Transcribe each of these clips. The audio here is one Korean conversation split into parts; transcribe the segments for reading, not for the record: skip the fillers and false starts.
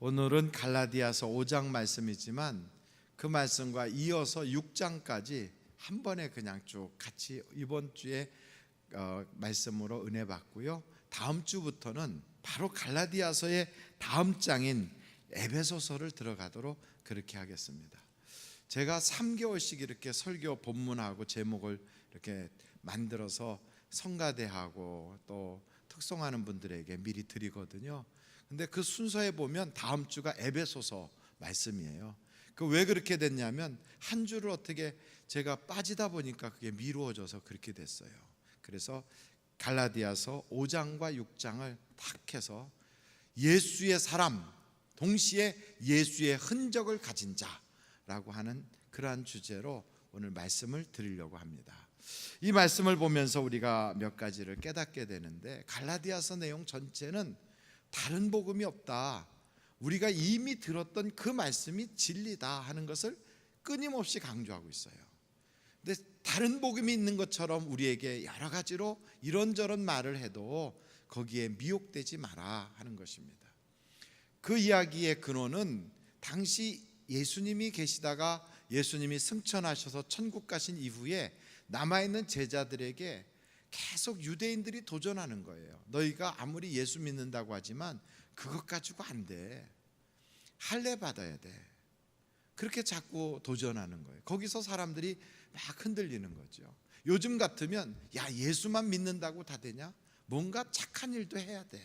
오늘은 갈라디아서 5장 말씀이지만 그 말씀과 이어서 6장까지 한 번에 그냥 쭉 같이 이번 주에 말씀으로 은혜 받고요. 다음 주부터는 바로 갈라디아서의 다음 장인 에베소서를 들어가도록 그렇게 하겠습니다. 제가 3개월씩 이렇게 설교 본문하고 제목을 이렇게 만들어서 성가대하고 또 특송하는 분들에게 미리 드리거든요. 근데 그 순서에 보면 다음 주가 에베소서 말씀이에요. 그 왜 그렇게 됐냐면 한 주를 어떻게 제가 빠지다 보니까 그게 미루어져서 그렇게 됐어요. 그래서 갈라디아서 5장과 6장을 딱 해서 예수의 사람, 동시에 예수의 흔적을 가진 자라고 하는 그러한 주제로 오늘 말씀을 드리려고 합니다. 이 말씀을 보면서 우리가 몇 가지를 깨닫게 되는데, 갈라디아서 내용 전체는 다른 복음이 없다, 우리가 이미 들었던 그 말씀이 진리다 하는 것을 끊임없이 강조하고 있어요. 근데 다른 복음이 있는 것처럼 우리에게 여러 가지로 이런저런 말을 해도 거기에 미혹되지 마라 하는 것입니다. 그 이야기의 근원은 당시 예수님이 계시다가 예수님이 승천하셔서 천국 가신 이후에 남아있는 제자들에게 계속 유대인들이 도전하는 거예요. 너희가 아무리 예수 믿는다고 하지만 그것 가지고 안 돼, 할례 받아야 돼, 그렇게 자꾸 도전하는 거예요. 거기서 사람들이 막 흔들리는 거죠. 요즘 같으면 야, 예수만 믿는다고 다 되냐? 뭔가 착한 일도 해야 돼.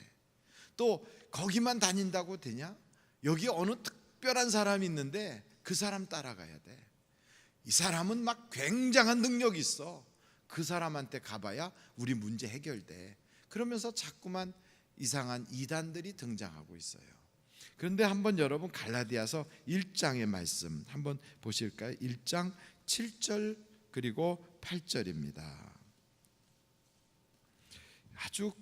또 거기만 다닌다고 되냐? 여기 어느 특별한 사람이 있는데 그 사람 따라가야 돼. 이 사람은 막 굉장한 능력이 있어, 그 사람한테 가봐야 우리 문제 해결돼. 그러면서 자꾸만 이상한 이단들이 등장하고 있어요. 그런데 한번 여러분 갈라디아서 1장의 말씀 한번 보실까요? 1장 7절 그리고 8절입니다. 아주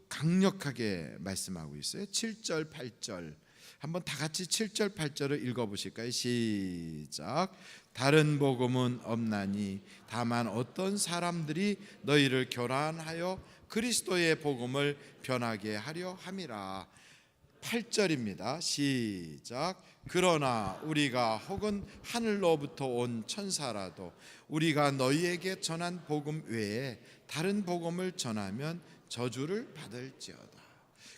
강력하게 말씀하고 있어요. 7절 8절 한번 다 같이 7절 8절을 읽어보실까요? 시작. 다른 복음은 없나니 다만 어떤 사람들이 너희를 교란하여 그리스도의 복음을 변하게 하려 함이라. 8절입니다. 시작. 그러나 우리가 혹은 하늘로부터 온 천사라도 우리가 너희에게 전한 복음 외에 다른 복음을 전하면 저주를 받을지어다.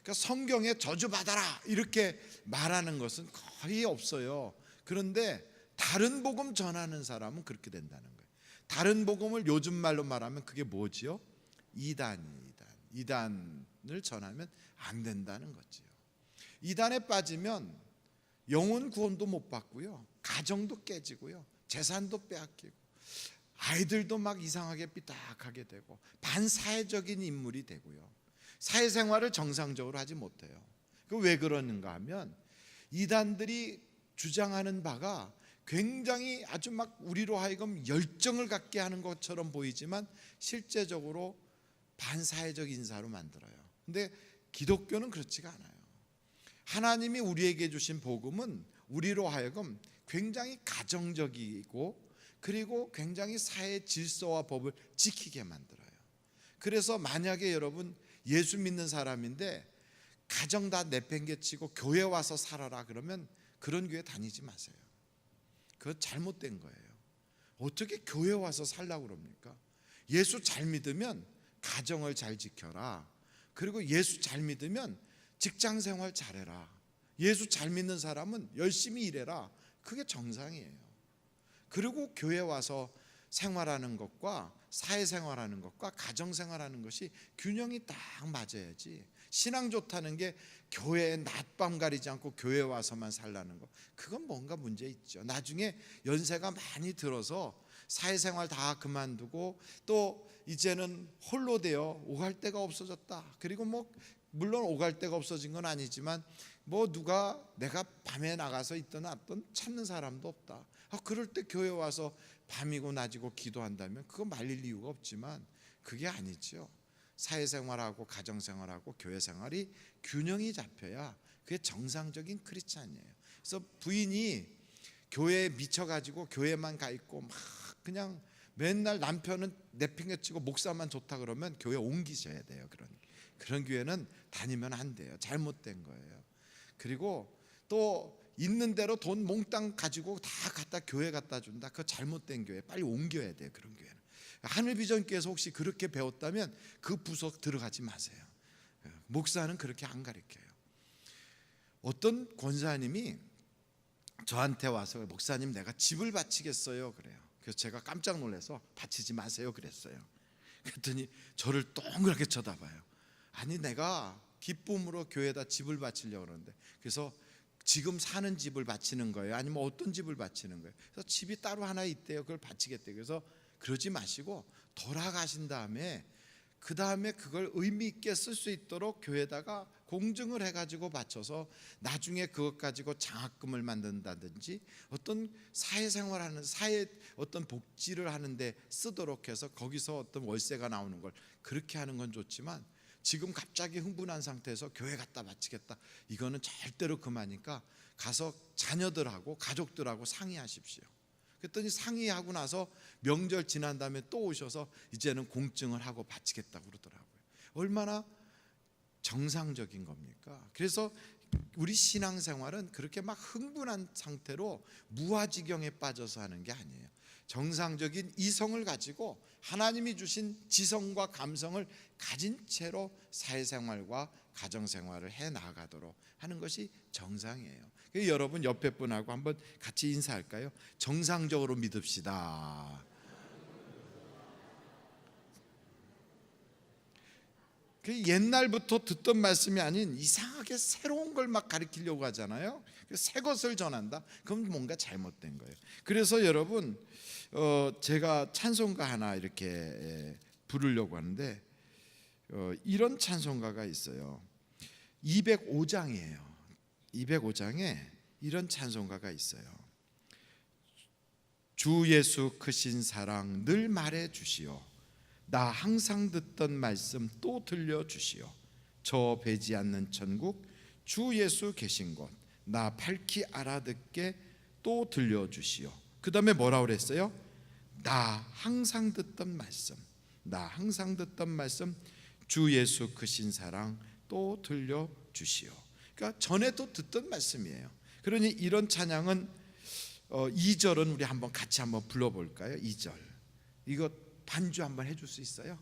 그러니까 성경에 저주 받아라 이렇게 말하는 것은 거의 없어요. 그런데 다른 복음 전하는 사람은 그렇게 된다는 거예요. 다른 복음을 요즘 말로 말하면 그게 뭐지요? 이단을 전하면 안 된다는 거지요. 이단에 빠지면 영혼 구원도 못 받고요, 가정도 깨지고요, 재산도 빼앗기고, 아이들도 막 이상하게 삐딱하게 되고, 반사회적인 인물이 되고요, 사회생활을 정상적으로 하지 못해요. 왜 그러는가 하면 이단들이 주장하는 바가 굉장히 아주 막 우리로 하여금 열정을 갖게 하는 것처럼 보이지만 실제적으로 반사회적 인사로 만들어요. 근데 기독교는 그렇지가 않아요. 하나님이 우리에게 주신 복음은 우리로 하여금 굉장히 가정적이고 그리고 굉장히 사회 질서와 법을 지키게 만들어요. 그래서 만약에 여러분 예수 믿는 사람인데 가정 다 내팽개치고 교회 와서 살아라 그러면 그런 교회 다니지 마세요. 그거 잘못된 거예요. 어떻게 교회 와서 살라고 그럽니까? 예수 잘 믿으면 가정을 잘 지켜라. 그리고 예수 잘 믿으면 직장 생활 잘해라. 예수 잘 믿는 사람은 열심히 일해라. 그게 정상이에요. 그리고 교회 와서 생활하는 것과 사회생활하는 것과 가정생활하는 것이 균형이 딱 맞아야지. 신앙 좋다는 게 교회에 낮밤 가리지 않고 교회 와서만 살라는 거, 그건 뭔가 문제 있죠. 나중에 연세가 많이 들어서 사회생활 다 그만두고 또 이제는 홀로 되어 오갈 데가 없어졌다. 그리고 물론 오갈 데가 없어진 건 아니지만 누가 내가 밤에 나가서 있든 없든 찾는 사람도 없다. 그럴 때 교회 와서 밤이고 낮이고 기도한다면 그거 말릴 이유가 없지만 그게 아니죠. 사회생활하고 가정생활하고 교회생활이 균형이 잡혀야 그게 정상적인 크리스찬이에요. 그래서 부인이 교회에 미쳐가지고 교회만 가 있고 막 그냥 맨날 남편은 내팽개치고 목사만 좋다 그러면 교회 옮기셔야 돼요. 그런 교회는 다니면 안 돼요. 잘못된 거예요. 그리고 또 있는 대로 돈 몽땅 가지고 다 갖다 교회 갖다 준다. 그거 잘못된 교회, 빨리 옮겨야 돼요. 그런 교회는. 하늘비전교회에서 혹시 그렇게 배웠다면 그 부서 들어가지 마세요. 목사는 그렇게 안 가르쳐요. 어떤 권사님이 저한테 와서 목사님 내가 집을 바치겠어요 그래요. 그래서 제가 깜짝 놀라서 바치지 마세요 그랬어요. 그랬더니 저를 동그랗게 쳐다봐요. 아니 내가 기쁨으로 교회에다 집을 바치려고 그러는데, 그래서 지금 사는 집을 바치는 거예요? 아니면 어떤 집을 바치는 거예요? 그래서 집이 따로 하나 있대요. 그걸 바치겠대요. 그래서 그러지 마시고 돌아가신 다음에 그 다음에 그걸 의미 있게 쓸 수 있도록 교회에다가 공증을 해가지고 바쳐서 나중에 그것 가지고 장학금을 만든다든지 어떤 사회생활하는 사회 어떤 복지를 하는데 쓰도록 해서 거기서 어떤 월세가 나오는 걸 그렇게 하는 건 좋지만, 지금 갑자기 흥분한 상태에서 교회 갖다 바치겠다, 이거는 절대로 그만이니까 가서 자녀들하고 가족들하고 상의하십시오. 그랬더니 상의하고 나서 명절 지난 다음에 또 오셔서 이제는 공증을 하고 바치겠다고 그러더라고요. 얼마나 정상적인 겁니까? 그래서 우리 신앙생활은 그렇게 막 흥분한 상태로 무아지경에 빠져서 하는 게 아니에요. 정상적인 이성을 가지고 하나님이 주신 지성과 감성을 가진 채로 사회생활과 가정생활을 해 나가도록 하는 것이 정상이에요. 여러분 옆에 분하고 한번 같이 인사할까요? 정상적으로 믿읍시다. 옛날부터 듣던 말씀이 아닌 이상하게 새로운 걸 막 가르치려고 하잖아요. 새 것을 전한다? 그럼 뭔가 잘못된 거예요. 그래서 여러분 제가 찬송가 하나 이렇게 부르려고 하는데 이런 찬송가가 있어요. 205장이에요. 205장에 이런 찬송가가 있어요. 주 예수 크신 사랑 늘 말해 주시오. 나 항상 듣던 말씀 또 들려주시오. 저 배지 않는 천국 주 예수 계신 곳 나 밝히 알아듣게 또 들려주시오. 그 다음에 뭐라고 그랬어요? 나 항상 듣던 말씀, 나 항상 듣던 말씀 주 예수 크신 사랑 또 들려주시오. 그러니까 전에도 듣던 말씀이에요. 그러니 이런 찬양은 2절은 우리 한번 같이 한번 불러볼까요? 2절 이거 반주 한번 해줄 수 있어요?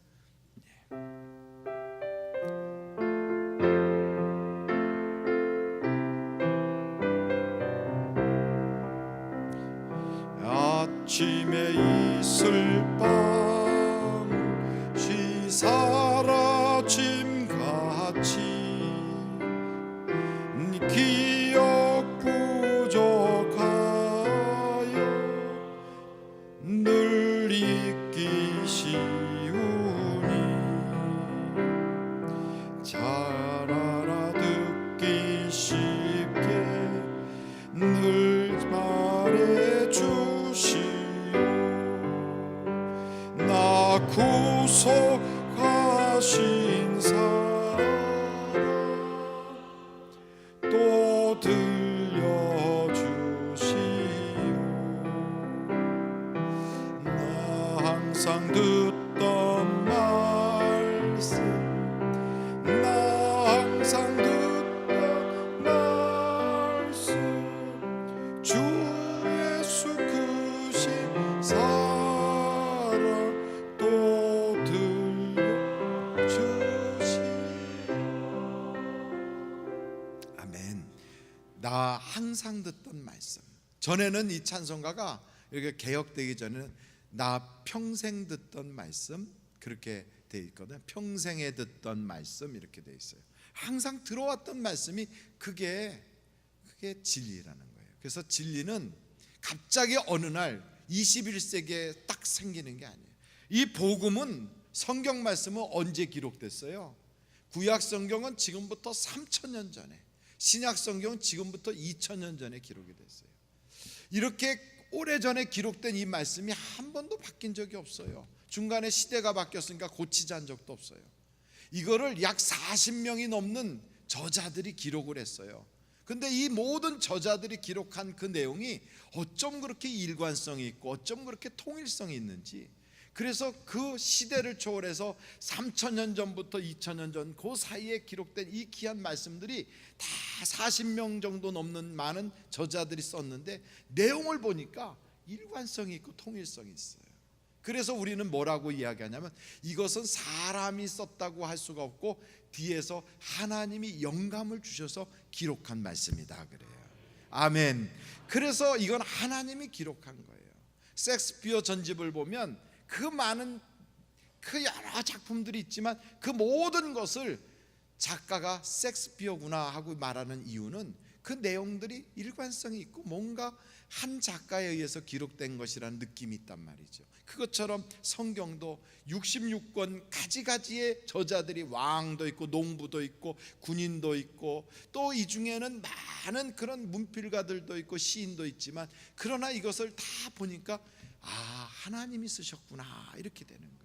아침에 이슬 밤이 사라짐같이 기억 부족하여 늘 잊기 쉬우니 잘 알아듣기 쉽게 늘 말해주시오. 나 구속하신 사랑 또 들려주시오. 나 항상 듣던 말씀, 나 항상 듣던 말씀 주 예수 크신 사랑 또 들려주시오. 아멘. 나 항상 듣던 말씀. 전에는 이 찬송가가 이렇게 개혁되기 전에는 나 평생 듣던 말씀 그렇게 돼 있거든. 평생에 듣던 말씀 이렇게 돼 있어요. 항상 들어왔던 말씀이 그게 진리라는 거예요. 그래서 진리는 갑자기 어느 날 21세기에 딱 생기는 게 아니에요. 이 복음은 성경 말씀은 언제 기록됐어요? 구약 성경은 지금부터 3000년 전에, 신약 성경은 지금부터 2000년 전에 기록이 됐어요. 이렇게 오래전에 기록된 이 말씀이 한 번도 바뀐 적이 없어요. 중간에 시대가 바뀌었으니까 고치자 한 적도 없어요. 이거를 약 40명이 넘는 저자들이 기록을 했어요. 근데 이 모든 저자들이 기록한 그 내용이 어쩜 그렇게 일관성이 있고 어쩜 그렇게 통일성이 있는지, 그래서 그 시대를 초월해서 3,000년 전부터 2,000년 전 그 사이에 기록된 이 귀한 말씀들이 다 40명 정도 넘는 많은 저자들이 썼는데 내용을 보니까 일관성이 있고 통일성이 있어요. 그래서 우리는 뭐라고 이야기하냐면 이것은 사람이 썼다고 할 수가 없고 뒤에서 하나님이 영감을 주셔서 기록한 말씀이다 그래요. 아멘. 그래서 이건 하나님이 기록한 거예요. 셰익스피어 전집을 보면 그 많은 그 여러 작품들이 있지만 그 모든 것을 작가가 셰익스피어구나 하고 말하는 이유는 그 내용들이 일관성이 있고 뭔가 한 작가에 의해서 기록된 것이라는 느낌이 있단 말이죠. 그것처럼 성경도 66권 가지가지의 저자들이 왕도 있고 농부도 있고 군인도 있고 또 이 중에는 많은 그런 문필가들도 있고 시인도 있지만 그러나 이것을 다 보니까 하나님이 쓰셨구나 이렇게 되는 거예요.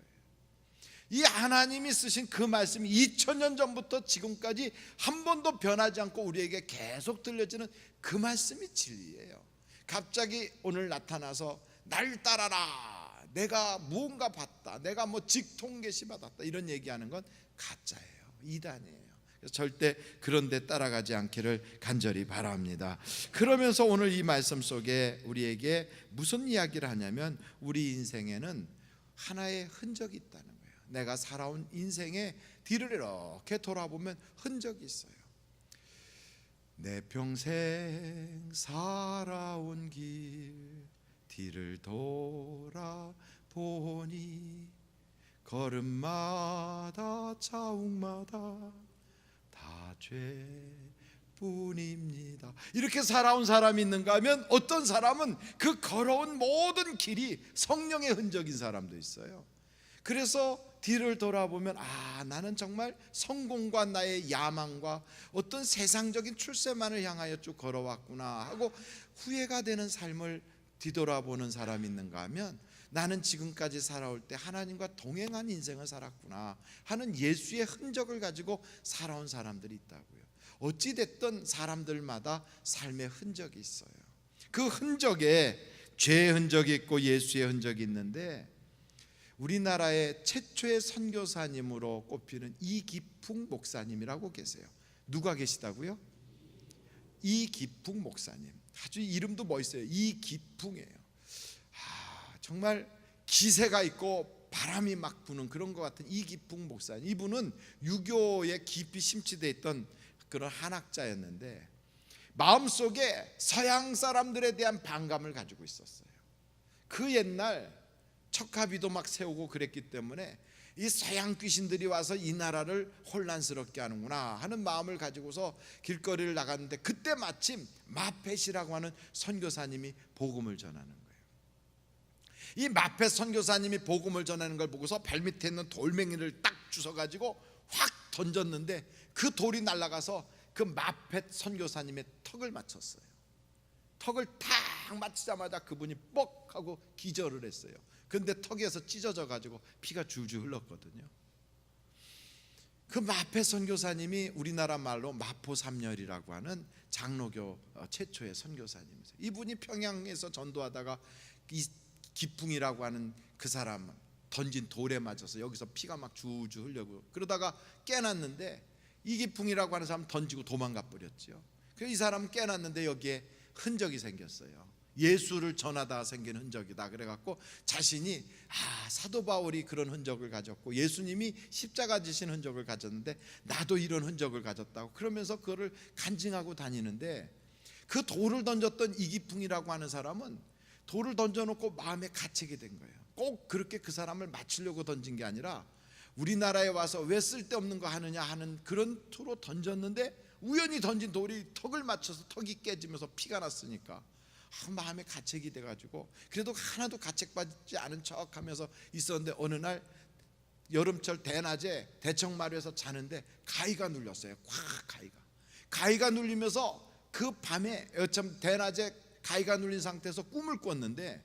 이 하나님이 쓰신 그 말씀이 2000년 전부터 지금까지 한 번도 변하지 않고 우리에게 계속 들려지는 그 말씀이 진리예요. 갑자기 오늘 나타나서 날 따라라, 내가 무언가 봤다, 내가 뭐 직통계시 받았다 이런 얘기하는 건 가짜예요. 이단이에요. 절대 그런 데 따라가지 않기를 간절히 바랍니다. 그러면서 오늘 이 말씀 속에 우리에게 무슨 이야기를 하냐면 우리 인생에는 하나의 흔적이 있다는 거예요. 내가 살아온 인생의 뒤를 이렇게 돌아보면 흔적이 있어요. 내 평생 살아온 길 뒤를 돌아보니 걸음마다 자욱마다 다 죄뿐입니다. 이렇게 살아온 사람이 있는가 하면 어떤 사람은 그 걸어온 모든 길이 성령의 흔적인 사람도 있어요. 그래서 뒤를 돌아보면 나는 정말 성공과 나의 야망과 어떤 세상적인 출세만을 향하여 쭉 걸어왔구나 하고 후회가 되는 삶을 뒤돌아보는 사람이 있는가 하면 나는 지금까지 살아올 때 하나님과 동행한 인생을 살았구나 하는 예수의 흔적을 가지고 살아온 사람들이 있다고요. 어찌됐든 사람들마다 삶의 흔적이 있어요. 그 흔적에 죄의 흔적이 있고 예수의 흔적이 있는데 우리나라의 최초의 선교사님으로 꼽히는 이기풍 목사님이라고 계세요. 누가 계시다고요? 이기풍 목사님. 아주 이름도 멋있어요. 이기풍이에요. 정말 기세가 있고 바람이 막 부는 그런 것 같은 이기풍 목사님. 이분은 유교에 깊이 심취되어 있던 그런 한학자였는데 마음속에 서양 사람들에 대한 반감을 가지고 있었어요. 그 옛날 척하비도 막 세우고 그랬기 때문에 이 서양 귀신들이 와서 이 나라를 혼란스럽게 하는구나 하는 마음을 가지고서 길거리를 나갔는데 그때 마침 마펫이라고 하는 선교사님이 복음을 전하는 거예요. 이 마펫 선교사님이 복음을 전하는 걸 보고서 발밑에 있는 돌멩이를 딱 주워가지고 확 던졌는데 그 돌이 날아가서 그 마펫 선교사님의 턱을 맞췄어요. 턱을 탁 맞히자마자 그분이 뻑 하고 기절을 했어요. 근데 턱에서 찢어져 가지고 피가 줄줄 흘렀거든요. 그 마펫 선교사님이 우리나라 말로 마포삼열이라고 하는 장로교 최초의 선교사님이세요. 이분이 평양에서 전도하다가 이 기풍이라고 하는 그 사람 던진 돌에 맞아서 여기서 피가 막 줄줄 흘려고 그러다가 깨났는데 이기풍이라고 하는 사람 던지고 도망가 버렸죠. 그래서 이 사람은 깨났는데 여기에 흔적이 생겼어요. 예수를 전하다 생긴 흔적이다. 그래갖고 자신이 사도 바울이 그런 흔적을 가졌고 예수님이 십자가 지신 흔적을 가졌는데 나도 이런 흔적을 가졌다고 그러면서 그거를 간증하고 다니는데 그 돌을 던졌던 이기풍이라고 하는 사람은 돌을 던져놓고 마음에 갇히게 된 거예요. 꼭 그렇게 그 사람을 맞추려고 던진 게 아니라 우리나라에 와서 왜 쓸데없는 거 하느냐 하는 그런 투로 던졌는데 우연히 던진 돌이 턱을 맞춰서 턱이 깨지면서 피가 났으니까 마음에 가책이 돼가지고 그래도 하나도 가책받지 않은 척하면서 있었는데 어느 날 여름철 대낮에 대청마루에서 자는데 가위가 눌렸어요. 콱 가위가 눌리면서 그 밤에 참 대낮에 가위가 눌린 상태에서 꿈을 꿨는데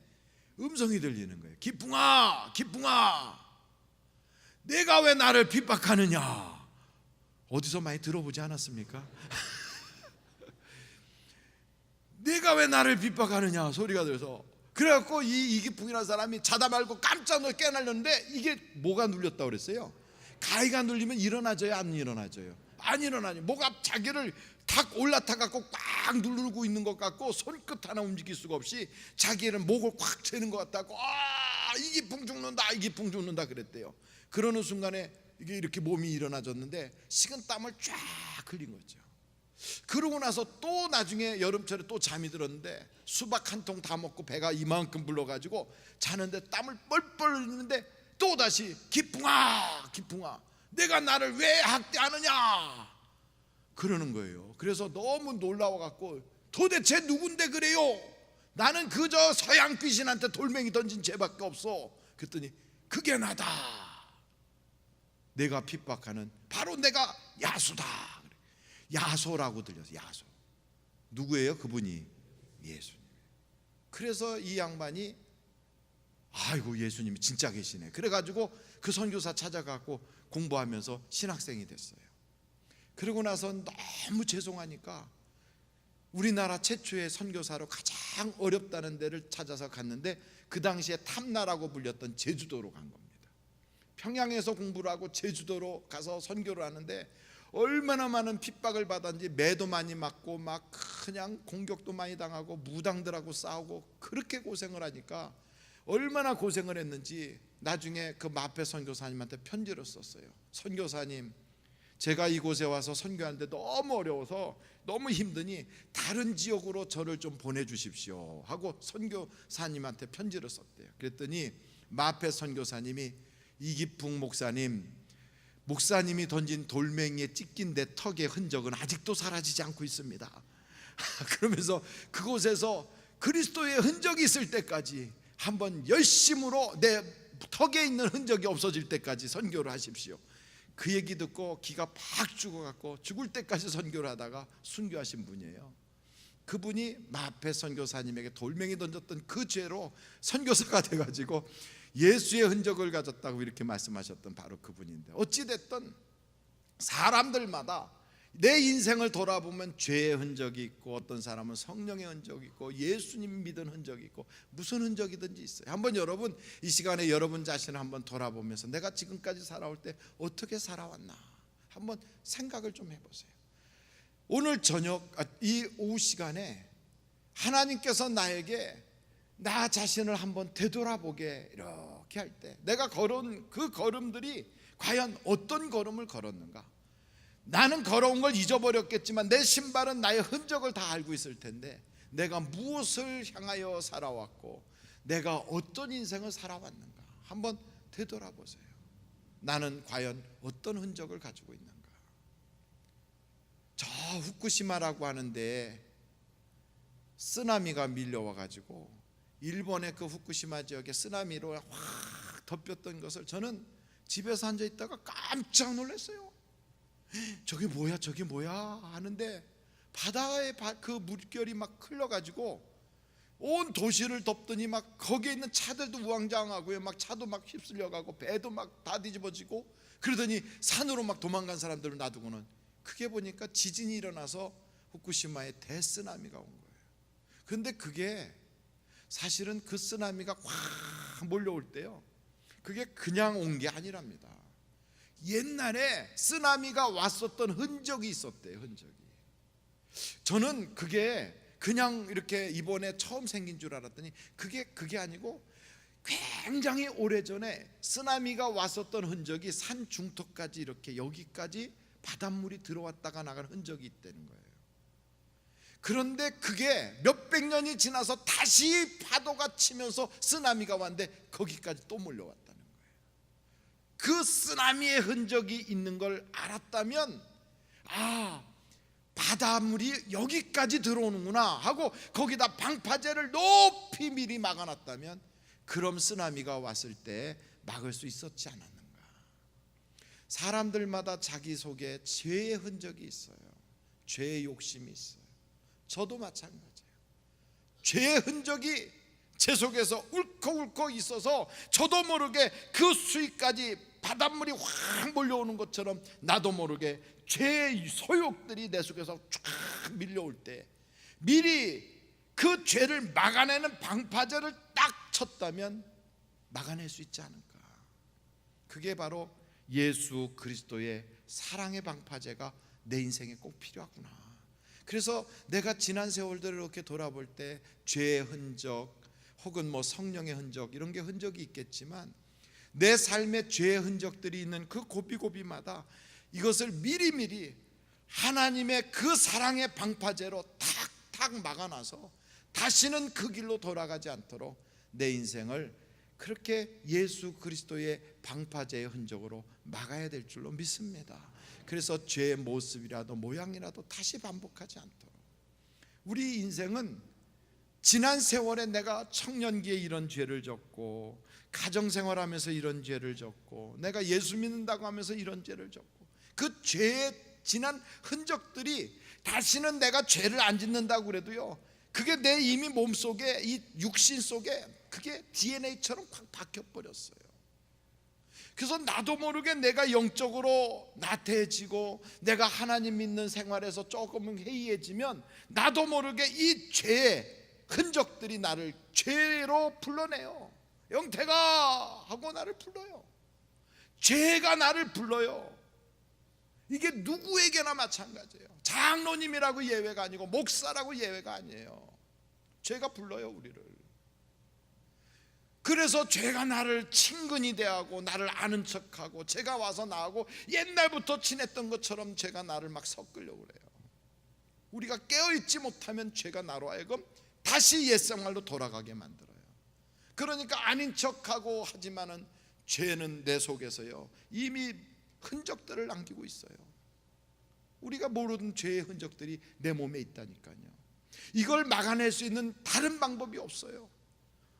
음성이 들리는 거예요. 기풍아 내가 왜 나를 핍박하느냐. 어디서 많이 들어보지 않았습니까? 내가 왜 나를 핍박하느냐 소리가 들려서 그래갖고 이 이기풍이라는 사람이 자다 말고 깜짝 놀라 깨어나려는데 이게 뭐가 눌렸다고 그랬어요? 가위가 눌리면 일어나져요, 안 일어나져요? 안 일어나요. 뭐가 자기를 탁 올라타갖고 꽉 누르고 있는 것 같고 손끝 하나 움직일 수가 없이 자기는 목을 꽉 채는 것 같다고, 이기풍 죽는다, 이기풍 죽는다 그랬대요. 그러는 순간에 이게 이렇게 몸이 일어나졌는데 식은땀을 쫙 흘린 거죠. 그러고 나서 또 나중에 여름철에 또 잠이 들었는데 수박 한 통 다 먹고 배가 이만큼 불러가지고 자는데 땀을 뻘뻘 흘리는데 또 다시 기풍아, 기풍아, 내가 나를 왜 학대하느냐 그러는 거예요. 그래서 너무 놀라워갖고 도대체 누군데 그래요? 나는 그저 서양 귀신한테 돌멩이 던진 죄밖에 없어. 그랬더니 그게 나다. 내가 핍박하는 바로 내가 야수다. 야소라고 들려서 야소. 누구예요? 그분이 예수님. 그래서 이 양반이 아이고 예수님이 진짜 계시네. 그래가지고 그 선교사 찾아가고 공부하면서 신학생이 됐어요. 그러고 나서 너무 죄송하니까 우리나라 최초의 선교사로 가장 어렵다는 데를 찾아서 갔는데 그 당시에 탐나라고 불렸던 제주도로 간 겁니다. 평양에서 공부를 하고 제주도로 가서 선교를 하는데 얼마나 많은 핍박을 받았는지 매도 많이 맞고 막 그냥 공격도 많이 당하고 무당들하고 싸우고 그렇게 고생을 하니까 얼마나 고생을 했는지 나중에 그 마페 선교사님한테 편지를 썼어요. 선교사님, 제가 이곳에 와서 선교하는데 너무 어려워서 너무 힘드니 다른 지역으로 저를 좀 보내주십시오 하고 선교사님한테 편지를 썼대요. 그랬더니 마페 선교사님이 이기풍 목사님이 던진 돌멩이에 찢긴 내 턱의 흔적은 아직도 사라지지 않고 있습니다. 그러면서 그곳에서 그리스도의 흔적이 있을 때까지 한번 열심으로 내 턱에 있는 흔적이 없어질 때까지 선교를 하십시오. 그 얘기 듣고 기가 팍 죽어갖고 죽을 때까지 선교를 하다가 순교하신 분이에요. 그분이 마페 선교사님에게 돌멩이 던졌던 그 죄로 선교사가 돼가지고 예수의 흔적을 가졌다고 이렇게 말씀하셨던 바로 그분인데, 어찌됐든 사람들마다 내 인생을 돌아보면 죄의 흔적이 있고 어떤 사람은 성령의 흔적이 있고 예수님 믿은 흔적이 있고 무슨 흔적이든지 있어요. 한번 여러분 이 시간에 여러분 자신을 한번 돌아보면서 내가 지금까지 살아올 때 어떻게 살아왔나 한번 생각을 좀 해보세요. 오늘 저녁 이 오후 시간에 하나님께서 나에게 나 자신을 한번 되돌아보게 이렇게 할 때 내가 걸은 그 걸음들이 과연 어떤 걸음을 걸었는가. 나는 걸어온 걸 잊어버렸겠지만 내 신발은 나의 흔적을 다 알고 있을 텐데 내가 무엇을 향하여 살아왔고 내가 어떤 인생을 살아왔는가 한번 되돌아보세요. 나는 과연 어떤 흔적을 가지고 있는가. 저 후쿠시마라고 하는데 쓰나미가 밀려와가지고 일본의 그 후쿠시마 지역에 쓰나미로 확 덮였던 것을 저는 집에서 앉아있다가 깜짝 놀랐어요. 저게 뭐야 저게 뭐야 하는데 바다에 그 물결이 막 흘러가지고 온 도시를 덮더니 막 거기에 있는 차들도 우왕좌왕하고요, 막 차도 막 휩쓸려가고 배도 막 다 뒤집어지고 그러더니 산으로 막 도망간 사람들을 놔두고는 크게 보니까 지진이 일어나서 후쿠시마에 대쓰나미가 온 거예요. 그런데 그게 사실은 그 쓰나미가 확 몰려올 때요, 그게 그냥 온 게 아니랍니다. 옛날에 쓰나미가 왔었던 흔적이 있었대요. 흔적이. 저는 그게 그냥 이렇게 이번에 처음 생긴 줄 알았더니 그게 아니고 굉장히 오래전에 쓰나미가 왔었던 흔적이 산 중턱까지 이렇게 여기까지 바닷물이 들어왔다가 나간 흔적이 있다는 거예요. 그런데 그게 몇백 년이 지나서 다시 파도가 치면서 쓰나미가 왔는데 거기까지 또 몰려왔다는 거예요. 그 쓰나미의 흔적이 있는 걸 알았다면 바닷물이 여기까지 들어오는구나 하고 거기다 방파제를 높이 미리 막아놨다면 그럼 쓰나미가 왔을 때 막을 수 있었지 않았는가. 사람들마다 자기 속에 죄의 흔적이 있어요. 죄의 욕심이 있어요. 저도 마찬가지예요. 죄의 흔적이 제 속에서 울컥울컥 있어서 저도 모르게 그 수위까지 바닷물이 확 몰려오는 것처럼 나도 모르게 죄의 소욕들이 내 속에서 쫙 밀려올 때 미리 그 죄를 막아내는 방파제를 쳤다면 막아낼 수 있지 않을까. 그게 바로 예수 그리스도의 사랑의 방파제가 내 인생에 꼭 필요하구나. 그래서 내가 지난 세월들을 이렇게 돌아볼 때 죄의 흔적 혹은 성령의 흔적, 이런 게 흔적이 있겠지만 내 삶에 죄의 흔적들이 있는 그 고비고비마다 이것을 미리미리 하나님의 그 사랑의 방파제로 탁탁 막아놔서 다시는 그 길로 돌아가지 않도록 내 인생을 그렇게 예수 그리스도의 방파제의 흔적으로 막아야 될 줄로 믿습니다. 그래서 죄의 모습이라도 모양이라도 다시 반복하지 않도록. 우리 인생은 지난 세월에 내가 청년기에 이런 죄를 졌고, 가정생활하면서 이런 죄를 졌고, 내가 예수 믿는다고 하면서 이런 죄를 졌고, 그 죄의 지난 흔적들이 다시는 내가 죄를 안 짓는다고 그래도요, 그게 내 이미 몸속에, 이 육신 속에 그게 DNA처럼 확 박혀버렸어요. 그래서 나도 모르게 내가 영적으로 나태해지고 내가 하나님 믿는 생활에서 조금은 해이해지면 나도 모르게 이 죄의 흔적들이 나를 죄로 불러내요. 영태가 하고 나를 불러요. 죄가 나를 불러요. 이게 누구에게나 마찬가지예요. 장로님이라고 예외가 아니고 목사라고 예외가 아니에요. 죄가 불러요, 우리를. 그래서 죄가 나를 친근히 대하고 나를 아는 척하고 죄가 와서 나하고 옛날부터 친했던 것처럼 죄가 나를 막 섞으려고 그래요. 우리가 깨어있지 못하면 죄가 나로 하여금 다시 옛생활로 돌아가게 만들어요. 그러니까 아닌 척하고 하지만은 죄는 내 속에서요 이미 흔적들을 남기고 있어요. 우리가 모르는 죄의 흔적들이 내 몸에 있다니까요. 이걸 막아낼 수 있는 다른 방법이 없어요.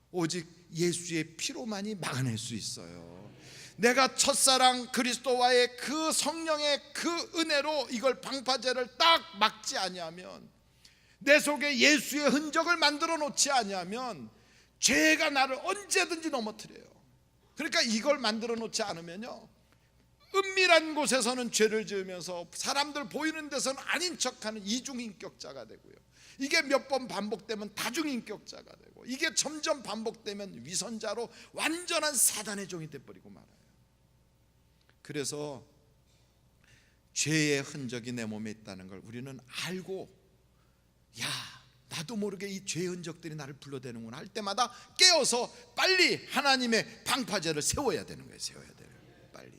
오직 예수의 피로만이 막아낼 수 있어요. 내가 첫사랑 그리스도와의 그 성령의 그 은혜로 이걸 방파제를 딱 막지 아니하면, 내 속에 예수의 흔적을 만들어 놓지 아니하면 죄가 나를 언제든지 넘어뜨려요. 그러니까 이걸 만들어 놓지 않으면요, 은밀한 곳에서는 죄를 지으면서 사람들 보이는 데서는 아닌 척하는 이중인격자가 되고요, 이게 몇 번 반복되면 다중인격자가 되고, 이게 점점 반복되면 위선자로 완전한 사단의 종이 돼버리고 말아요. 그래서 죄의 흔적이 내 몸에 있다는 걸 우리는 알고, 야, 나도 모르게 이 죄의 흔적들이 나를 불러대는구나 할 때마다 깨어서 빨리 하나님의 방파제를 세워야 되는 거예요. 세워야 돼요. 빨리.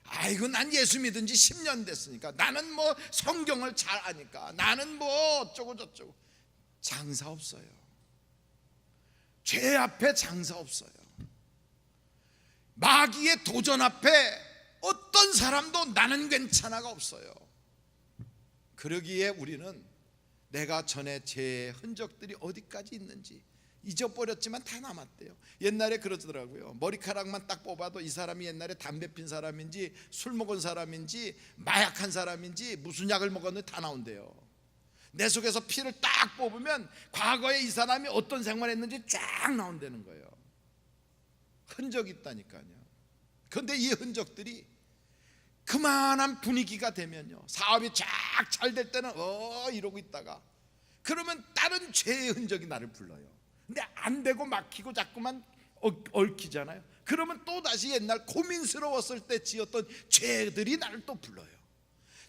아이고, 난 예수 믿은 지 10년 됐으니까, 나는 성경을 잘 아니까, 나는 어쩌고 저쩌고. 장사 없어요. 죄 앞에 장사 없어요. 마귀의 도전 앞에 어떤 사람도 나는 괜찮아가 없어요. 그러기에 우리는 내가 전에 죄의 흔적들이 어디까지 있는지 잊어버렸지만 다 남았대요. 옛날에 그러더라고요. 머리카락만 딱 뽑아도 이 사람이 옛날에 담배 핀 사람인지 술 먹은 사람인지 마약한 사람인지 무슨 약을 먹었는지 다 나온대요. 내 속에서 피를 딱 뽑으면 과거에 이 사람이 어떤 생활했는지 쫙 나온다는 거예요. 흔적이 있다니까요. 그런데 이 흔적들이 그만한 분위기가 되면요, 사업이 쫙 잘 될 때는 이러고 있다가 그러면 다른 죄의 흔적이 나를 불러요. 근데 안 되고 막히고 자꾸만 얽히잖아요. 그러면 또 다시 옛날 고민스러웠을 때 지었던 죄들이 나를 또 불러요.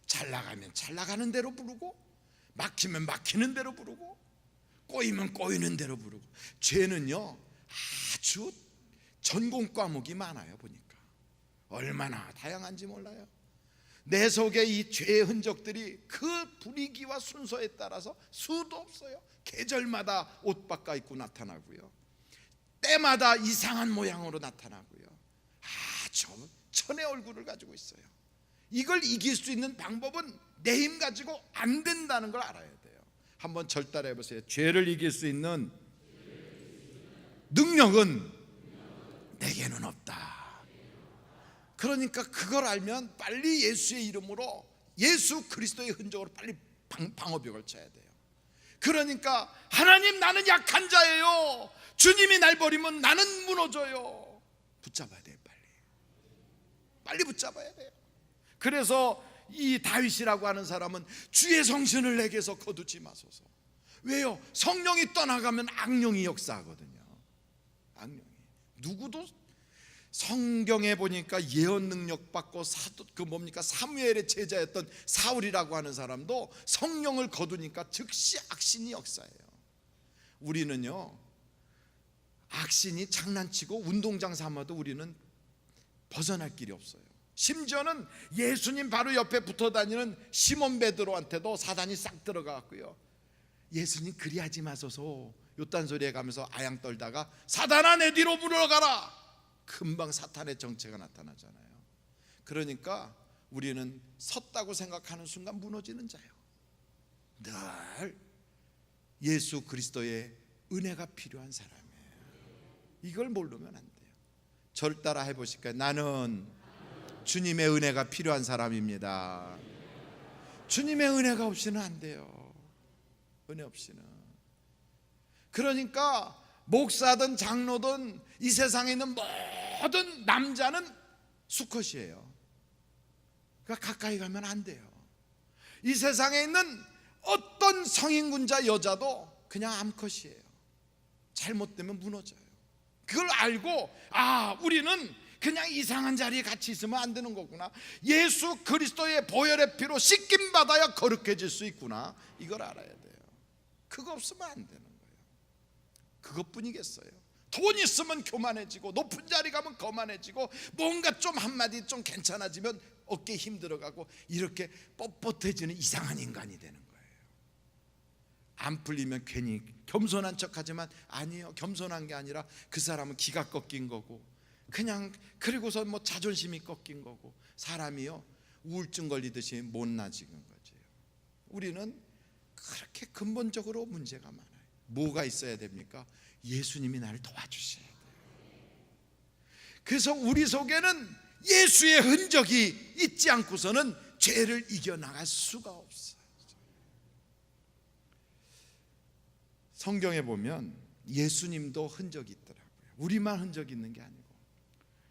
잘 나가면 잘 나가는 대로 부르고, 막히면 막히는 대로 부르고, 꼬이면 꼬이는 대로 부르고. 죄는요 아주 전공 과목이 많아요. 보니까 얼마나 다양한지 몰라요. 내 속에 이 죄의 흔적들이 그 분위기와 순서에 따라서 수도 없어요. 계절마다 옷 바꿔 입고 나타나고요, 때마다 이상한 모양으로 나타나고요, 아주 천의 얼굴을 가지고 있어요. 이걸 이길 수 있는 방법은 내 힘 가지고 안 된다는 걸 알아야 돼요. 한번 절따라 해보세요. 죄를 이길 수 있는 능력은 내게는 없다. 그러니까 그걸 알면 빨리 예수의 이름으로, 예수 그리스도의 흔적으로 빨리 방어벽을 쳐야 돼요. 그러니까 하나님, 나는 약한 자예요. 주님이 날 버리면 나는 무너져요. 붙잡아야 돼요. 빨리 붙잡아야 돼요. 그래서 이 다윗이라고 하는 사람은 주의 성신을 내게서 거두지 마소서. 왜요? 성령이 떠나가면 악령이 역사하거든요. 악령이. 누구도 성경에 보니까 예언 능력 받고 사무엘의 제자였던 사울이라고 하는 사람도 성령을 거두니까 즉시 악신이 역사해요. 우리는요, 악신이 장난치고 운동장 삼아도 우리는 벗어날 길이 없어요. 심지어는 예수님 바로 옆에 붙어 다니는 시몬 베드로한테도 사단이 싹 들어가고요, 예수님 그리하지 마소서 요딴 소리에 가면서 아양 떨다가 사단아 내 뒤로 물러가라, 금방 사탄의 정체가 나타나잖아요. 그러니까 우리는 섰다고 생각하는 순간 무너지는 자예요. 늘 예수 그리스도의 은혜가 필요한 사람이에요. 이걸 모르면 안 돼요. 저를 따라 해보실까요? 나는 주님의 은혜가 필요한 사람입니다. 주님의 은혜가 없이는 안 돼요. 은혜 없이는. 그러니까 목사든 장로든 이 세상에 있는 모든 남자는 수컷이에요. 그러니까 가까이 가면 안 돼요. 이 세상에 있는 어떤 성인군자 여자도 그냥 암컷이에요. 잘못되면 무너져요. 그걸 알고 우리는 그냥 이상한 자리에 같이 있으면 안 되는 거구나, 예수 그리스도의 보혈의 피로 씻김 받아야 거룩해질 수 있구나, 이걸 알아야 돼요. 그거 없으면 안 되는 거예요. 그것뿐이겠어요. 돈 있으면 교만해지고, 높은 자리 가면 거만해지고, 뭔가 좀 한마디 좀 괜찮아지면 어깨 힘들어가고, 이렇게 뻣뻣해지는 이상한 인간이 되는 거예요. 안 풀리면 괜히 겸손한 척하지만 아니에요. 겸손한 게 아니라 그 사람은 기가 꺾인 거고, 그냥 그리고서 뭐 자존심이 꺾인 거고, 사람이요 우울증 걸리듯이 못나지는 거죠. 우리는 그렇게 근본적으로 문제가 많아요. 뭐가 있어야 됩니까? 예수님이 나를 도와주셔야 돼요. 그래서 우리 속에는 예수의 흔적이 있지 않고서는 죄를 이겨나갈 수가 없어요. 성경에 보면 예수님도 흔적이 있더라고요. 우리만 흔적이 있는 게 아니고,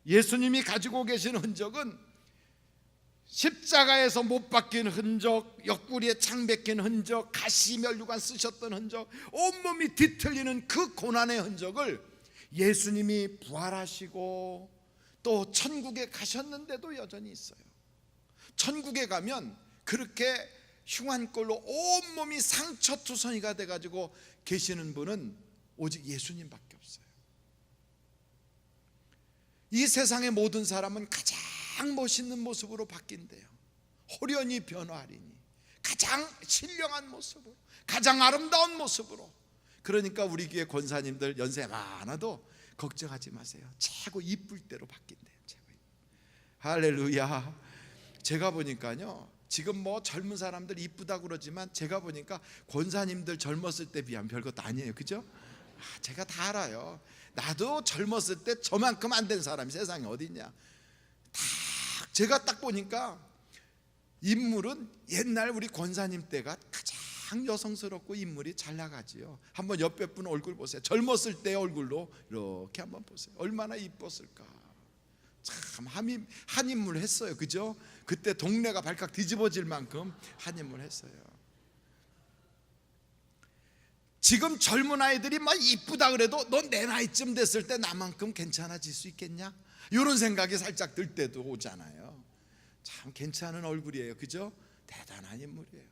예수님이 가지고 계신 흔적은 십자가에서 못 박힌 흔적, 옆구리에 창 박힌 흔적, 가시 면류관 쓰셨던 흔적, 온몸이 뒤틀리는 그 고난의 흔적을 예수님이 부활하시고 또 천국에 가셨는데도 여전히 있어요. 천국에 가면 그렇게 흉한 꼴로 온몸이 상처투성이가 돼가지고 계시는 분은 오직 예수님밖에 없어요. 이 세상의 모든 사람은 가장 멋있는 모습으로 바뀐대요. 호련히 변화하리니, 가장 신령한 모습으로, 가장 아름다운 모습으로. 그러니까 우리 교회 권사님들 연세 많아도 걱정하지 마세요. 최고 이쁠 대로 바뀐대요. 최고. 할렐루야. 제가 보니까요, 지금 뭐 젊은 사람들 이쁘다고 그러지만 제가 보니까 권사님들 젊었을 때 비하면 별것도 아니에요. 그죠? 제가 다 알아요. 나도 젊었을 때 저만큼 안 된 사람이 세상에 어디 있냐. 제가 딱 보니까 인물은 옛날 우리 권사님 때가 가장 여성스럽고 인물이 잘 나가지요. 한번 옆에 분 얼굴 보세요. 젊었을 때 얼굴로 이렇게 한번 보세요. 얼마나 이뻤을까. 참 한 인물 했어요. 그죠? 그때 동네가 발칵 뒤집어질 만큼 한 인물 했어요. 지금 젊은 아이들이 막 이쁘다 그래도 너 내 나이쯤 됐을 때 나만큼 괜찮아질 수 있겠냐? 이런 생각이 살짝 들 때도 오잖아요. 참 괜찮은 얼굴이에요. 그죠? 대단한 인물이에요.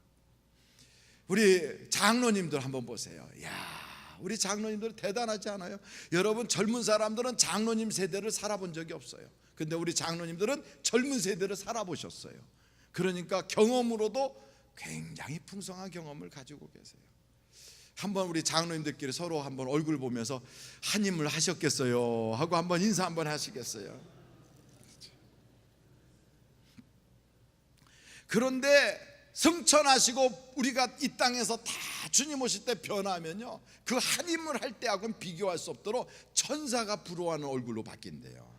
우리 장로님들 한번 보세요. 야, 우리 장로님들 대단하지 않아요? 여러분, 젊은 사람들은 장로님 세대를 살아본 적이 없어요. 근데 우리 장로님들은 젊은 세대를 살아보셨어요. 그러니까 경험으로도 굉장히 풍성한 경험을 가지고 계세요. 한번 우리 장로님들끼리 서로 한번 얼굴 보면서 한 인물 하셨겠어요 하고 한번 인사 한번 하시겠어요? 그런데 승천하시고 우리가 이 땅에서 다 주님 오실 때 변하면요, 그 한 인물 할 때하고는 비교할 수 없도록 천사가 부러워하는 얼굴로 바뀐대요.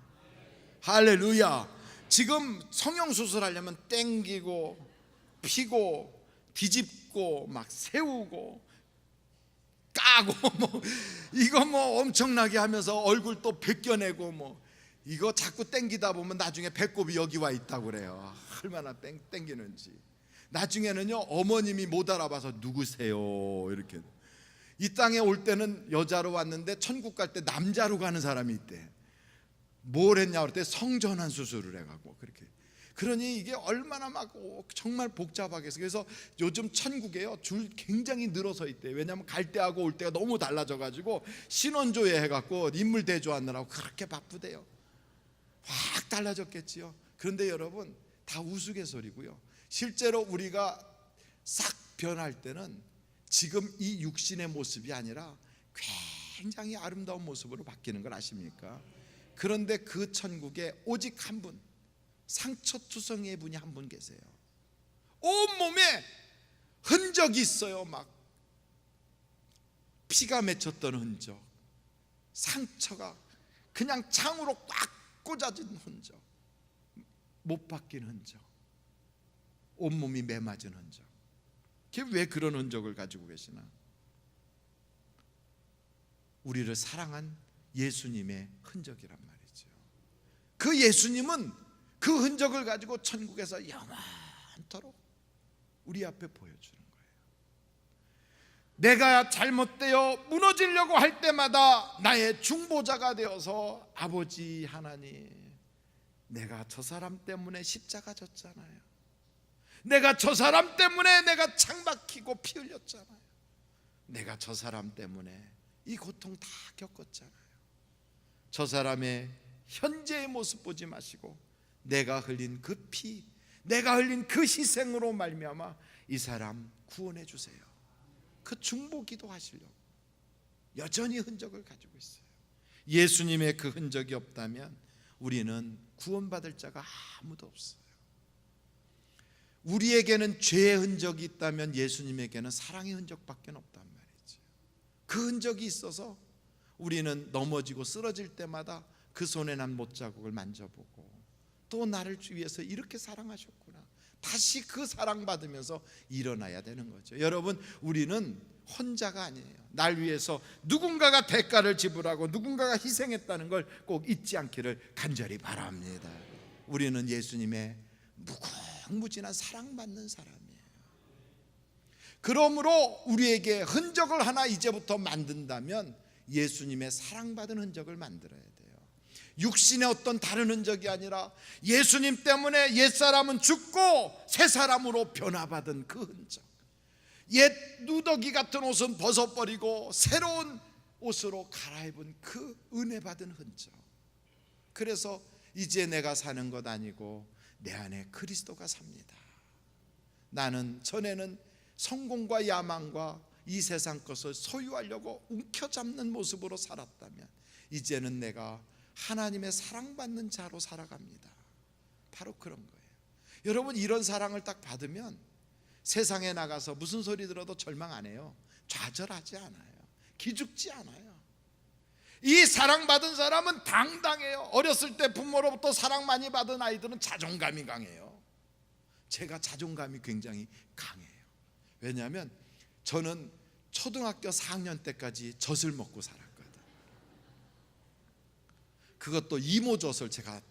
할렐루야. 지금 성형수술하려면 땡기고 피고 뒤집고 막 세우고 까고 뭐 이거 뭐 엄청나게 하면서 얼굴 또 벗겨내고 뭐 이거 자꾸 땡기다 보면 나중에 배꼽이 여기 와 있다고 그래요. 얼마나 땡기는지. 나중에는요, 어머님이 못 알아봐서 누구세요 이렇게. 이 땅에 올 때는 여자로 왔는데 천국 갈 때 남자로 가는 사람이 있대. 뭘 했냐 그럴 때 성전환 수술을 해가고 그렇게. 그러니 이게 얼마나 막 정말 복잡하게 해서, 그래서 요즘 천국에요 줄 굉장히 늘어서 있대. 왜냐하면 갈 때하고 올 때가 너무 달라져가지고 신원조회 해갖고 인물 대조하느라고 그렇게 바쁘대요. 확 달라졌겠지요. 그런데 여러분, 다 우스갯소리고요. 실제로 우리가 싹 변할 때는 지금 이 육신의 모습이 아니라 굉장히 아름다운 모습으로 바뀌는 걸 아십니까? 그런데 그 천국에 오직 한 분, 상처투성이의 분이 한 분 계세요. 온몸에 흔적이 있어요. 막 피가 맺혔던 흔적, 상처가 그냥 창으로 꽉 꽂아진 흔적, 못 바뀐 흔적, 온몸이 매맞은 흔적. 왜 그런 흔적을 가지고 계시나? 우리를 사랑한 예수님의 흔적이란 말이죠. 그 예수님은 그 흔적을 가지고 천국에서 영원토록 우리 앞에 보여주는 거예요. 내가 잘못되어 무너지려고 할 때마다 나의 중보자가 되어서 아버지 하나님, 내가 저 사람 때문에 십자가 졌잖아요. 내가 저 사람 때문에 내가 창박히고 피 흘렸잖아요. 내가 저 사람 때문에 이 고통 다 겪었잖아요. 저 사람의 현재의 모습 보지 마시고 내가 흘린 그 피, 내가 흘린 그 희생으로 말미암아 이 사람 구원해 주세요. 그 중보 기도하시려고 여전히 흔적을 가지고 있어요. 예수님의 그 흔적이 없다면 우리는 구원받을 자가 아무도 없어요. 우리에게는 죄의 흔적이 있다면 예수님에게는 사랑의 흔적밖에 없단 말이죠. 그 흔적이 있어서 우리는 넘어지고 쓰러질 때마다 그 손에 난 못자국을 만져보고 또 나를 위해서 이렇게 사랑하셨구나, 다시 그 사랑받으면서 일어나야 되는 거죠. 여러분, 우리는 혼자가 아니에요. 날 위해서 누군가가 대가를 지불하고 누군가가 희생했다는 걸 꼭 잊지 않기를 간절히 바랍니다. 우리는 예수님의 무궁무진한 사랑받는 사람이에요. 그러므로 우리에게 흔적을 하나 이제부터 만든다면 예수님의 사랑받은 흔적을 만들어야 돼요. 육신의 어떤 다른 흔적이 아니라 예수님 때문에 옛사람은 죽고 새 사람으로 변화받은 그 흔적, 옛 누더기 같은 옷은 벗어버리고 새로운 옷으로 갈아입은 그 은혜 받은 흔적. 그래서 이제 내가 사는 것 아니고 내 안에 그리스도가 삽니다. 나는 전에는 성공과 야망과 이 세상 것을 소유하려고 움켜잡는 모습으로 살았다면 이제는 내가 하나님의 사랑받는 자로 살아갑니다. 바로 그런 거예요. 여러분, 이런 사랑을 딱 받으면 세상에 나가서 무슨 소리 들어도 절망 안 해요. 좌절하지 않아요. 기죽지 않아요. 이 사랑받은 사람은 당당해요. 어렸을 때 부모로부터 사랑 많이 받은 아이들은 자존감이 강해요. 제가 자존감이 굉장히 강해요. 왜냐하면 저는 초등학교 4학년 때까지 젖을 먹고 살았거든. 그것도 이모젖을 제가,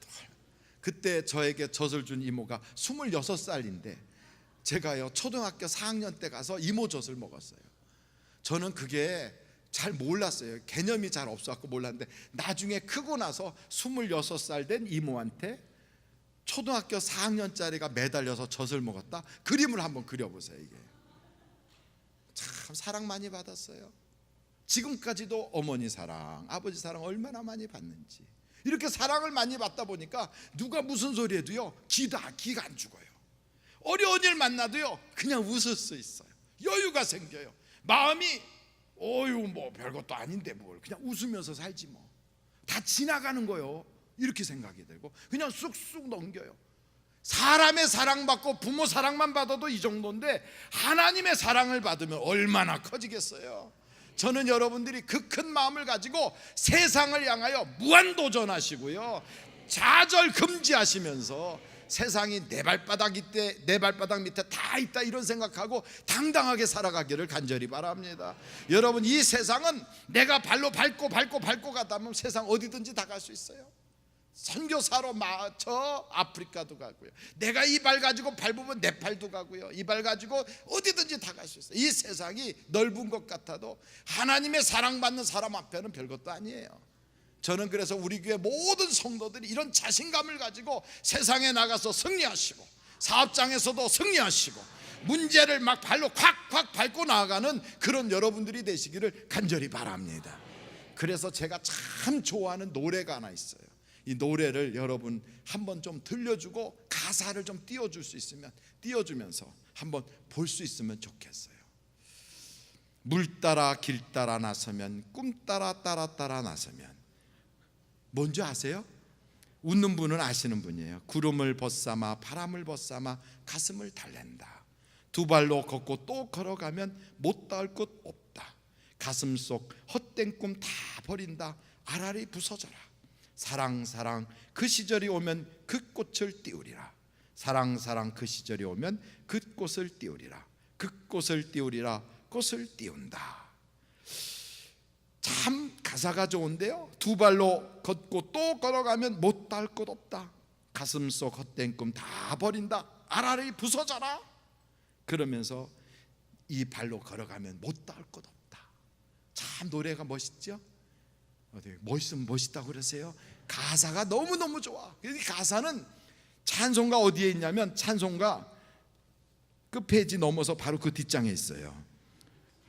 그때 저에게 젖을 준 이모가 26살인데 제가요 초등학교 4학년 때 가서 이모젖을 먹었어요. 저는 그게 잘 몰랐어요. 개념이 잘 없어갖고 몰랐는데 나중에 크고 나서 26살 된 이모한테 초등학교 4학년짜리가 매달려서 젖을 먹었다, 그림을 한번 그려보세요. 이게 참 사랑 많이 받았어요. 지금까지도 어머니 사랑, 아버지 사랑 얼마나 많이 받는지. 이렇게 사랑을 많이 받다 보니까 누가 무슨 소리 해도요 기가 안 죽어요. 어려운 일 만나도요 그냥 웃을 수 있어요. 여유가 생겨요. 마음이 어유 뭐 별것도 아닌데 뭘, 그냥 웃으면서 살지 뭐, 다 지나가는 거요, 이렇게 생각이 들고 그냥 쑥쑥 넘겨요. 사람의 사랑받고 부모 사랑만 받아도 이 정도인데 하나님의 사랑을 받으면 얼마나 커지겠어요. 저는 여러분들이 그 큰 마음을 가지고 세상을 향하여 무한도전하시고요, 좌절 금지하시면서 세상이 내 발바닥 밑에 다 있다 이런 생각하고 당당하게 살아가기를 간절히 바랍니다. 여러분, 이 세상은 내가 발로 밟고 가다 보면 세상 어디든지 다 갈 수 있어요. 선교사로 저 아프리카도 가고요. 내가 이 발 가지고 밟으면 네팔도 가고요. 이 발 가지고 어디든지 다 갈 수 있어요. 이 세상이 넓은 것 같아도 하나님의 사랑받는 사람 앞에는 별것도 아니에요. 저는 그래서 우리 교회 모든 성도들이 이런 자신감을 가지고 세상에 나가서 승리하시고, 사업장에서도 승리하시고, 문제를 막 발로 콱콱 밟고 나아가는 그런 여러분들이 되시기를 간절히 바랍니다. 그래서 제가 참 좋아하는 노래가 하나 있어요. 이 노래를 여러분 한번 좀 들려주고 가사를 좀 띄워줄 수 있으면 띄워주면서 한번 볼 수 있으면 좋겠어요. 물 따라 길 따라 나서면, 꿈 따라 따라 나서면. 뭔지 아세요? 웃는 분은 아시는 분이에요. 구름을 벗삼아 바람을 벗삼아 가슴을 달랜다. 두 발로 걷고 또 걸어가면 못 닿을 곳 없다. 가슴 속 헛된 꿈 다 버린다. 알알이 부서져라. 사랑 사랑 그 시절이 오면 그 꽃을 띄우리라. 사랑 사랑 그 시절이 오면 그 꽃을 띄우리라. 그 꽃을 띄우리라. 꽃을 띄운다. 참 가사가 좋은데요. 두 발로 걷고 또 걸어가면 못 닿을 곳 없다. 가슴 속 헛된 꿈 다 버린다. 알알이 부서져라. 그러면서 이 발로 걸어가면 못 닿을 곳 없다. 참 노래가 멋있죠? 멋있으면 멋있다고 그러세요? 가사가 너무너무 좋아. 이 가사는 찬송가 어디에 있냐면 찬송가 끝페이지 넘어서 바로 그 뒷장에 있어요.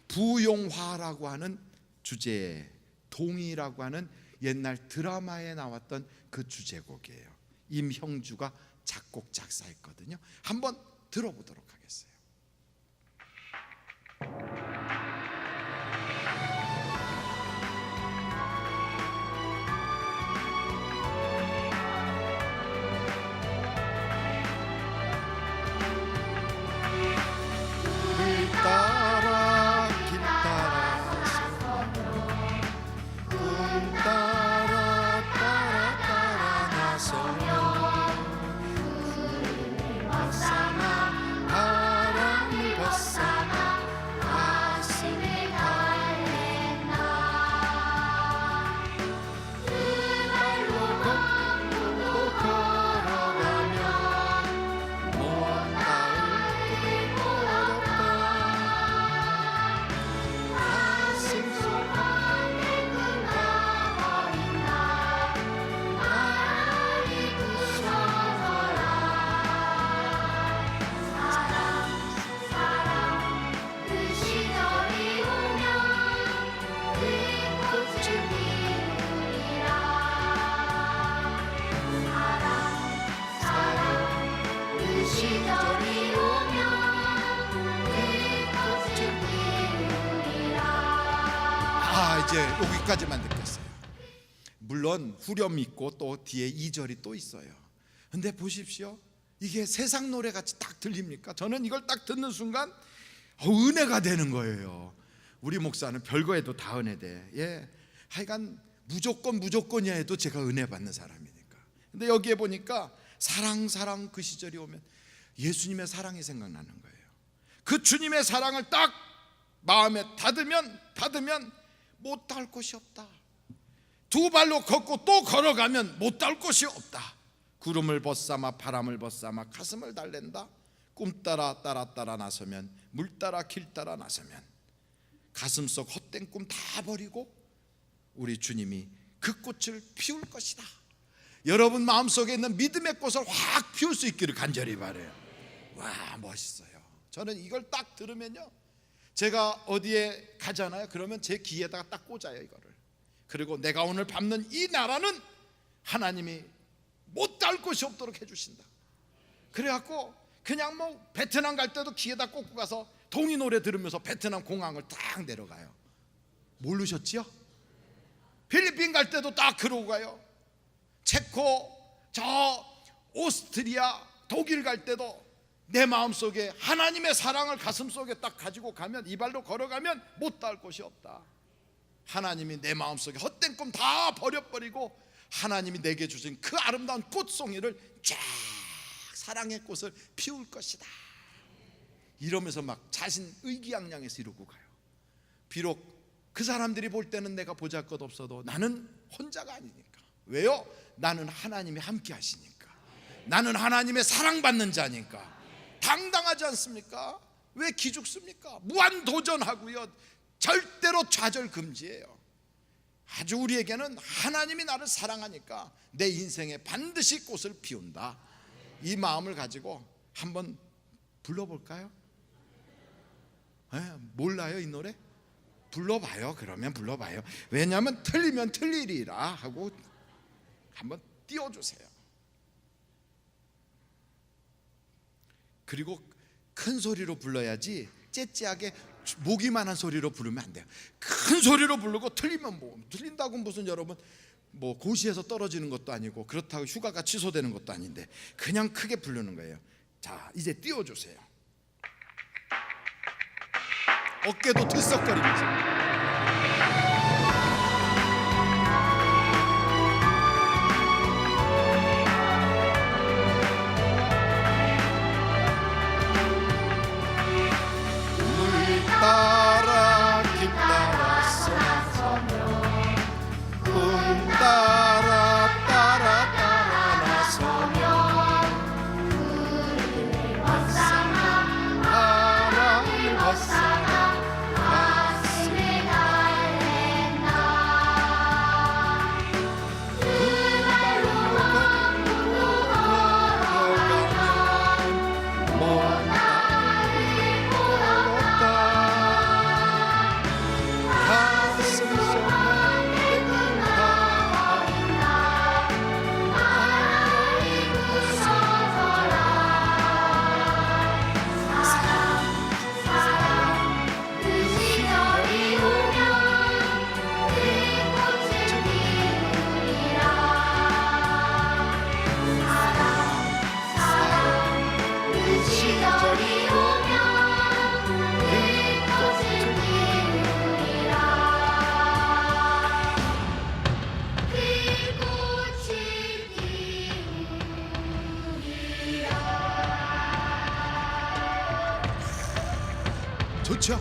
부용화라고 하는 주제에, 동이라고 하는 옛날 드라마에 나왔던 그 주제곡이에요. 임형주가 작곡 작사했거든요. 한번 들어보도록 하겠어요. 이제 여기까지만 듣겠어요. 물론 후렴이 있고 또 뒤에 2절이 또 있어요. 근데 보십시오. 이게 세상 노래같이 딱 들립니까? 저는 이걸 딱 듣는 순간 은혜가 되는 거예요. 우리 목사는 별거에도 다 은혜돼. 예, 하여간 무조건이야 해도 제가 은혜 받는 사람이니까. 근데 여기에 보니까 사랑 그 시절이 오면 예수님의 사랑이 생각나는 거예요. 그 주님의 사랑을 딱 마음에 닫으면 못 닿을 곳이 없다. 두 발로 걷고 또 걸어가면 못 닿을 곳이 없다. 구름을 벗삼아 바람을 벗삼아 가슴을 달랜다. 꿈 따라 나서면, 물 따라 길 따라 나서면 가슴 속 헛된 꿈 다 버리고 우리 주님이 그 꽃을 피울 것이다. 여러분 마음속에 있는 믿음의 꽃을 확 피울 수 있기를 간절히 바라요. 와, 멋있어요. 저는 이걸 딱 들으면요, 제가 어디에 가잖아요. 그러면 제 귀에다가 딱 꽂아요, 이거를. 그리고 내가 오늘 밟는 이 나라는 하나님이 못 닿을 곳이 없도록 해주신다. 그래갖고 그냥 뭐 베트남 갈 때도 귀에다 꽂고 가서 동이 노래 들으면서 베트남 공항을 딱 내려가요. 모르셨지요? 필리핀 갈 때도 딱 그러고 가요. 체코, 저 오스트리아, 독일 갈 때도 내 마음속에 하나님의 사랑을 가슴속에 딱 가지고 가면, 이 발로 걸어가면 못 닿을 곳이 없다. 하나님이 내 마음속에 헛된 꿈 다 버려버리고 하나님이 내게 주신 그 아름다운 꽃송이를 쫙 사랑의 꽃을 피울 것이다. 이러면서 막 자신 의기양양해서 이러고 가요. 비록 그 사람들이 볼 때는 내가 보잘것없어도 나는 혼자가 아니니까. 왜요? 나는 하나님이 함께 하시니까, 나는 하나님의 사랑받는 자니까 당당하지 않습니까? 왜 기죽습니까? 무한 도전하고요, 절대로 좌절 금지예요. 아주 우리에게는 하나님이 나를 사랑하니까 내 인생에 반드시 꽃을 피운다, 이 마음을 가지고 한번 불러볼까요? 몰라요 이 노래? 불러봐요. 그러면 불러봐요. 왜냐하면 틀리면 틀리리라 하고 한번 띄워주세요. 그리고 큰 소리로 불러야지 째째하게 모기만한 소리로 부르면 안 돼요. 큰 소리로 부르고 틀리면 틀린다고 무슨 여러분 고시에서 떨어지는 것도 아니고 그렇다고 휴가가 취소되는 것도 아닌데 그냥 크게 부르는 거예요. 자, 이제 띄워주세요. 어깨도 들썩거리면서. 따라 길 따라서 꿈 따라 나서면 바람을 벗삼아 가슴에 달랜다. 그 발로 걸어가면 먼 나를 걸었다. 좋죠?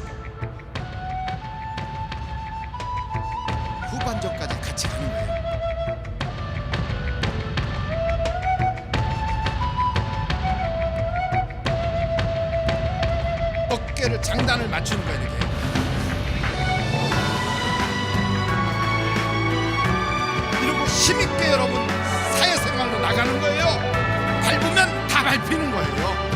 후반전까지 같이 가는 거예요. 어깨를 장단을 맞추는 거예요. 이렇게. 이러고 힘있게 여러분 사회생활로 나가는 거예요. 밟으면 다 밟히는 거예요.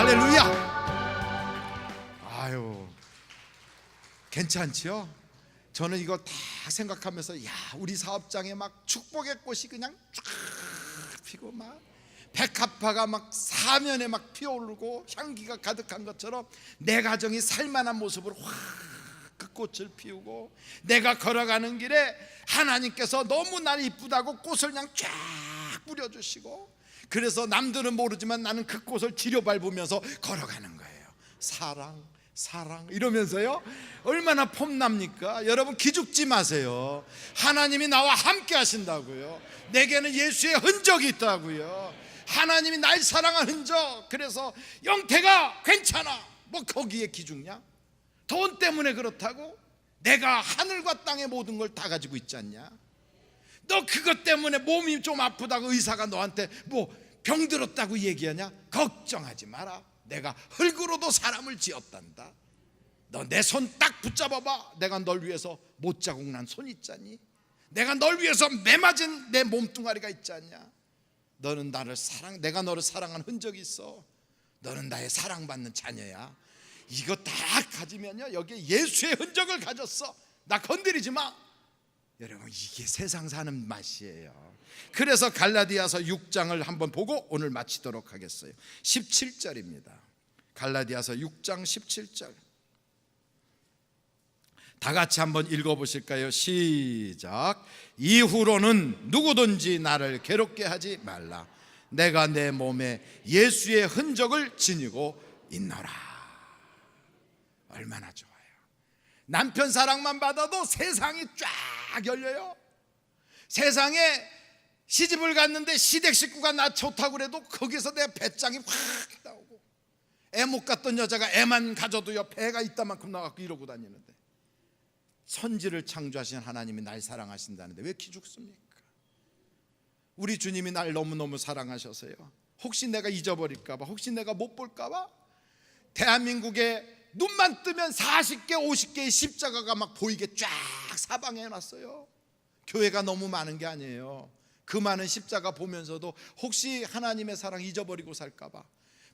할렐루야. 아유, 괜찮지요? 저는 이거 다 생각하면서 야, 우리 사업장에 막 축복의 꽃이 그냥 쫙 피고 막 백합화가 막 사면에 막 피어오르고 향기가 가득한 것처럼 내 가정이 살만한 모습으로 확 그 꽃을 피우고, 내가 걸어가는 길에 하나님께서 너무 날 이쁘다고 꽃을 그냥 쫙 뿌려주시고, 그래서 남들은 모르지만 나는 그 꽃을 지려밟으면서 걸어가는 거예요. 사랑 사랑 이러면서요. 얼마나 폼납니까? 여러분 기죽지 마세요. 하나님이 나와 함께 하신다고요. 내게는 예수의 흔적이 있다고요. 하나님이 날 사랑한 흔적. 그래서 영태가 괜찮아, 뭐 거기에 기죽냐? 돈 때문에 그렇다고? 내가 하늘과 땅의 모든 걸 다 가지고 있지 않냐? 너 그것 때문에 몸이 좀 아프다고 의사가 너한테 뭐 병들었다고 얘기하냐? 걱정하지 마라. 내가 흙으로도 사람을 지었단다. 너 내 손 딱 붙잡아봐. 내가 널 위해서 못자국 난 손 있잖니? 내가 널 위해서 매맞은 내 몸뚱아리가 있지 않냐? 너는 나를 내가 너를 사랑한 흔적이 있어. 너는 나의 사랑받는 자녀야. 이거 다 가지면요, 여기에 예수의 흔적을 가졌어. 나 건드리지 마. 여러분, 이게 세상 사는 맛이에요. 그래서 갈라디아서 6장을 한번 보고 오늘 마치도록 하겠어요. 17절입니다. 갈라디아서 6장 17절 다 같이 한번 읽어보실까요? 시작. 이후로는 누구든지 나를 괴롭게 하지 말라. 내가 내 몸에 예수의 흔적을 지니고 있노라. 얼마나 좋아요. 남편 사랑만 받아도 세상이 쫙 열려요. 세상에 시집을 갔는데 시댁 식구가 나 좋다고 그래도 거기서 내 배짱이 확 나오고, 애 못 갔던 여자가 애만 가져도요 배가 이따만큼 나갖고 이러고 다니는데, 선지를 창조하신 하나님이 날 사랑하신다는데 왜 기죽습니까? 우리 주님이 날 너무너무 사랑하셔서요, 혹시 내가 잊어버릴까봐, 혹시 내가 못 볼까봐 대한민국에 눈만 뜨면 40개 50개의 십자가가 막 보이게 쫙 사방에 놨어요. 교회가 너무 많은 게 아니에요. 그 많은 십자가 보면서도 혹시 하나님의 사랑 잊어버리고 살까봐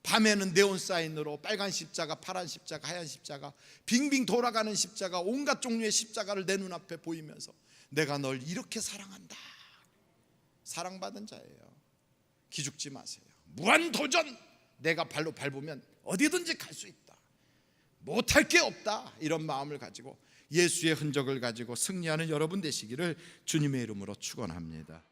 밤에는 네온사인으로 빨간 십자가, 파란 십자가, 하얀 십자가, 빙빙 돌아가는 십자가, 온갖 종류의 십자가를 내 눈앞에 보이면서 내가 널 이렇게 사랑한다. 사랑받은 자예요. 기죽지 마세요. 무한도전. 내가 발로 밟으면 어디든지 갈 수 있다. 못할 게 없다. 이런 마음을 가지고 예수의 흔적을 가지고 승리하는 여러분 되시기를 주님의 이름으로 축원합니다.